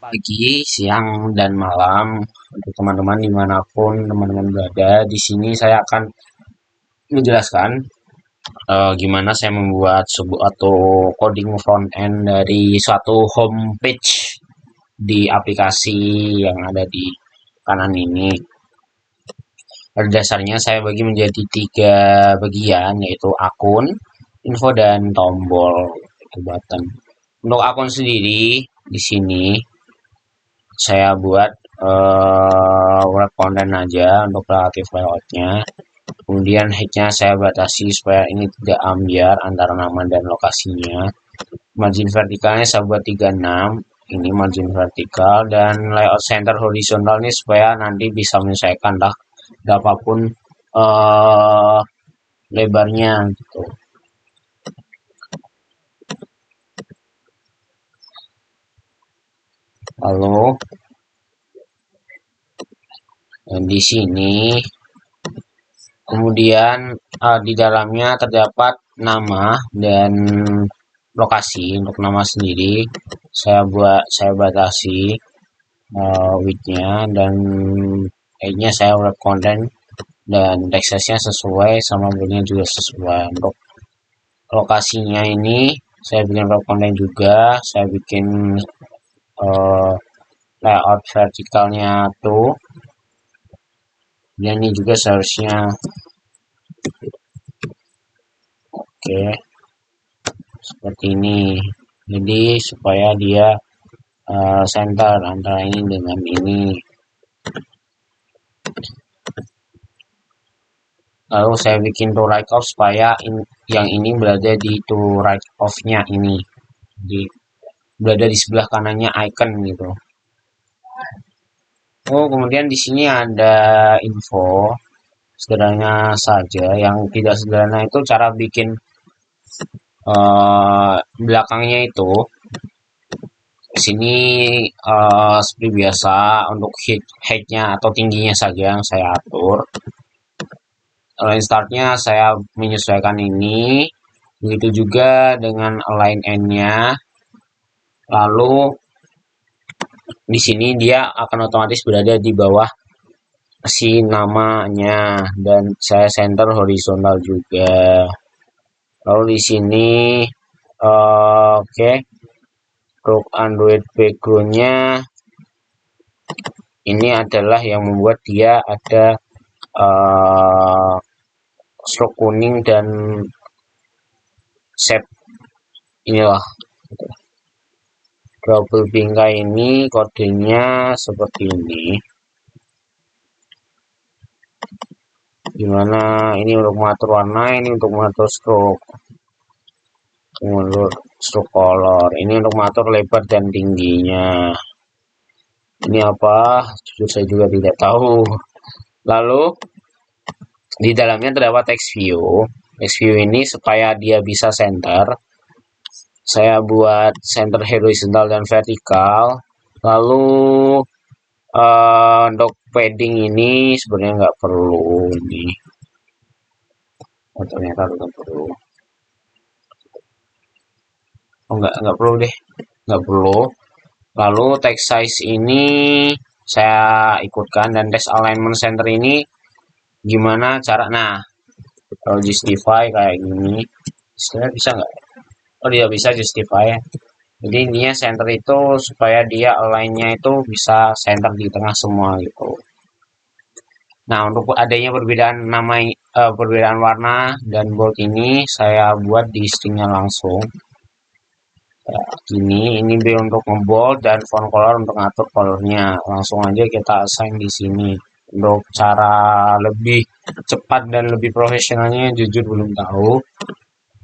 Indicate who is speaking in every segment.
Speaker 1: Pagi, siang, dan malam untuk teman-teman dimanapun teman-teman berada. Di sini saya akan menjelaskan gimana saya membuat sebuah atau coding front end dari suatu home page di aplikasi yang ada di kanan ini. Pada dasarnya saya bagi menjadi 3 bagian, yaitu akun, info, dan tombol itu button. Untuk akun sendiri di sini saya buat web content aja untuk relatif layoutnya. Kemudian headnya saya batasi supaya ini tidak ambiar antara nama dan lokasinya. Margin vertikalnya saya buat 36, ini margin vertikal, dan layout center horizontal ini supaya nanti bisa menyesuaikan berapapun lebarnya gitu. Lalu di sini kemudian di dalamnya terdapat nama dan lokasi. Untuk nama sendiri saya batasi width-nya, dan height-nya saya wrap content, dan text size-nya sesuai, sama body-nya juga sesuai. Untuk lokasinya ini saya bikin wrap content juga, saya bikin layout vertikalnya tuh, dan ini juga seharusnya oke seperti ini. Jadi supaya dia center antara ini dengan ini. Lalu saya bikin to right off supaya yang ini berada di to right off-nya ini. Jadi berada di sebelah kanannya icon gitu. Oh, kemudian di sini ada info sederhana saja. Yang tidak sederhana itu cara bikin belakangnya itu. Di sini seperti biasa untuk height-nya atau tingginya saja yang saya atur. Align startnya saya menyesuaikan ini, begitu juga dengan align end-nya. Lalu di sini dia akan otomatis berada di bawah si namanya, dan saya center horizontal juga. Lalu di sini oke. Untuk Android background-nya ini adalah yang membuat dia ada stroke kuning dan shape inilah. Double bingkai ini kodenya seperti ini. Dimana ini untuk mengatur warna, ini untuk mengatur stroke, mengatur stroke color, ini untuk mengatur lebar dan tingginya. Ini apa? Jujur saya juga tidak tahu. Lalu di dalamnya terdapat text view. Text view ini supaya dia bisa center, saya buat center horizontal dan vertikal. Lalu untuk padding ini sebenarnya nggak perlu ini. Oh, ternyata tidak perlu. Oh, nggak perlu deh, nggak perlu. Lalu text size ini saya ikutkan, dan text alignment center ini gimana cara? Nah, kalau justify kayak gini, sebenarnya bisa nggak? Oh, dia bisa justify. Jadi intinya center itu supaya dia align-nya itu bisa center di tengah semua gitu. Nah, untuk adanya perbedaan perbedaan warna dan bold ini saya buat di stringnya langsung. Ya, ini B untuk nge-bold dan font color untuk ngatur colornya. Langsung aja kita assign di sini. Untuk cara lebih cepat dan lebih profesionalnya jujur belum tahu.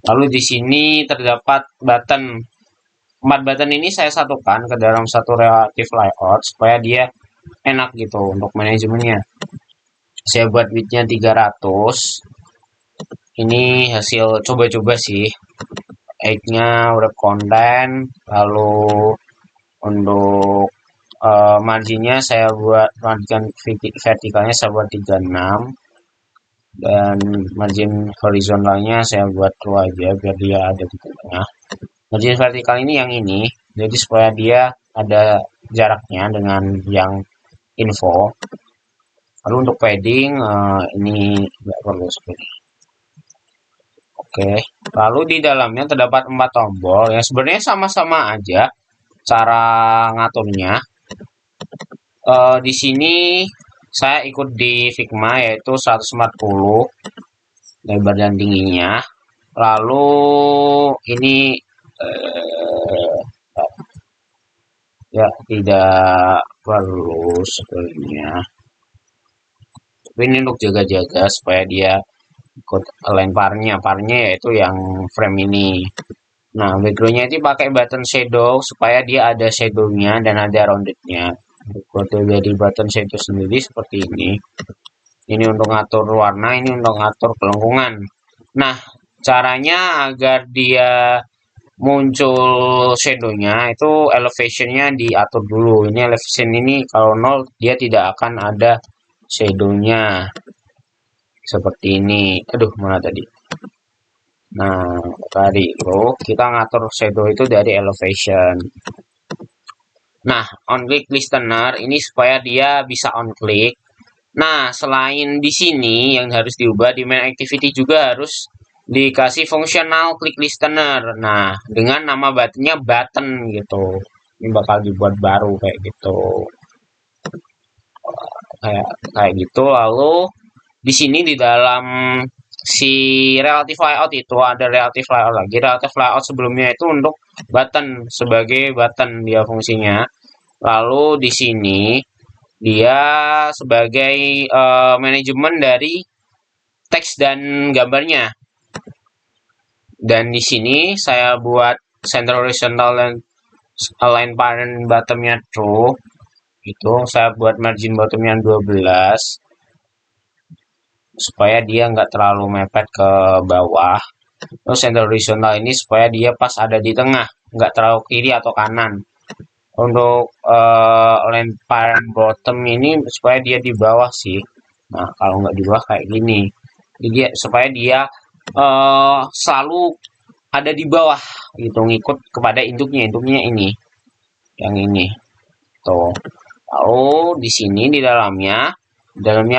Speaker 1: Lalu di sini terdapat button. 4 button ini saya satukan ke dalam satu relative layout supaya dia enak gitu untuk manajemennya. Saya buat width-nya 300. Ini hasil coba-coba sih. Height-nya wrap content. Lalu untuk marginnya saya buat, margin vertikalnya saya buat 36, dan margin horizontalnya saya buat 2 aja biar dia ada di tengah. Margin vertikal ini yang ini, jadi supaya dia ada jaraknya dengan yang info. Lalu untuk padding ini nggak perlu seperti. Oke, lalu di dalamnya terdapat 4 tombol yang sebenarnya sama-sama aja cara ngaturnya. Di sini saya ikut di Figma yaitu 140 lebar dan tingginya. Lalu ini ya tidak perlu sebenarnya. Tapi ini untuk jaga-jaga supaya dia ikut align parnya yaitu yang frame ini. Nah, backgroundnya itu pakai button shadow supaya dia ada shadownya dan ada roundednya. Kode dari button shadow sendiri seperti ini. Ini untuk ngatur warna, ini untuk ngatur kelengkungan. Nah, caranya agar dia muncul shadownya itu elevationnya diatur dulu. Ini elevation ini kalau 0 dia tidak akan ada shadownya seperti ini. Aduh, mana tadi? Nah, tadi bro, kita ngatur shadow itu dari elevation. Nah, on click listener ini supaya dia bisa on click. Nah, selain di sini yang harus diubah di main activity juga harus dikasih fungsional click listener. Nah, dengan nama buttonnya button gitu. Ini bakal dibuat baru kayak gitu. Kayak gitu. Lalu di sini di dalam si relative layout itu ada relative layout lagi. Relative layout sebelumnya itu untuk button sebagai button dia fungsinya. Lalu di sini dia sebagai manajemen dari teks dan gambarnya. Dan di sini saya buat center horizontal dan align parent bottomnya true. Itu saya buat margin bottomnya 12 supaya dia nggak terlalu mepet ke bawah. Terus center horizontal ini supaya dia pas ada di tengah, nggak terlalu kiri atau kanan. Untuk align parent bottom ini supaya dia di bawah sih. Nah, kalau nggak di bawah kayak gini. Jadi supaya dia selalu ada di bawah gitu, ngikut kepada induknya ini yang ini tuh. Lalu di sini di dalamnya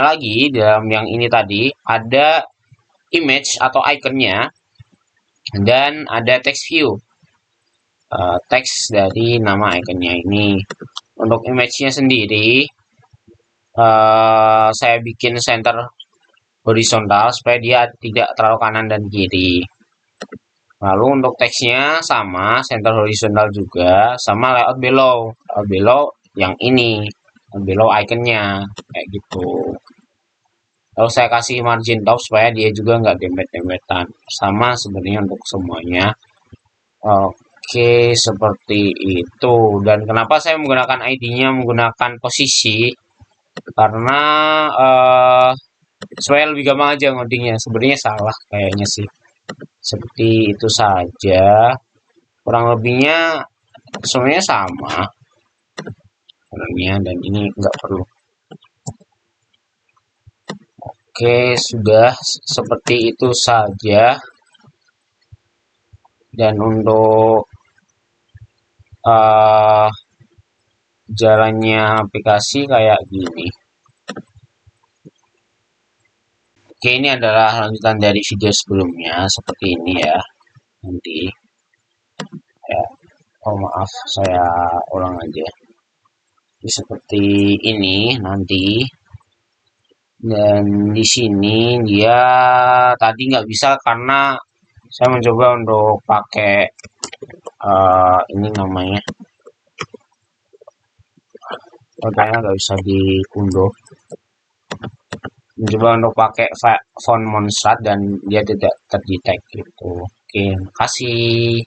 Speaker 1: lagi di dalam yang ini tadi ada image atau iconnya dan ada text view, teks dari nama iconnya ini. Untuk image-nya sendiri saya bikin center horizontal supaya dia tidak terlalu kanan dan kiri. Lalu untuk teksnya sama, center horizontal juga, sama layout below yang ini, below iconnya kayak gitu. Lalu saya kasih margin top supaya dia juga nggak dempet-dempetan. Sama sebenarnya untuk semuanya. Oke, seperti itu. Dan kenapa saya menggunakan ID-nya menggunakan posisi? Karena supaya lebih gampang aja ngodingnya. Sebenarnya salah kayaknya sih. Seperti itu saja. Kurang lebihnya sebenarnya sama. Dan ini nggak perlu. Oke, sudah seperti itu saja. Dan untuk jalannya aplikasi kayak gini. Oke, ini adalah lanjutan dari video sebelumnya seperti ini ya. Nanti ya, oh maaf, saya ulang aja. Jadi, seperti ini nanti. Dan di sini dia tadi nggak bisa karena saya mencoba untuk pakai ini namanya, kayaknya nggak bisa diunduh. Mencoba untuk pakai font Montserrat dan dia tidak terdetek gitu. Oke, makasih.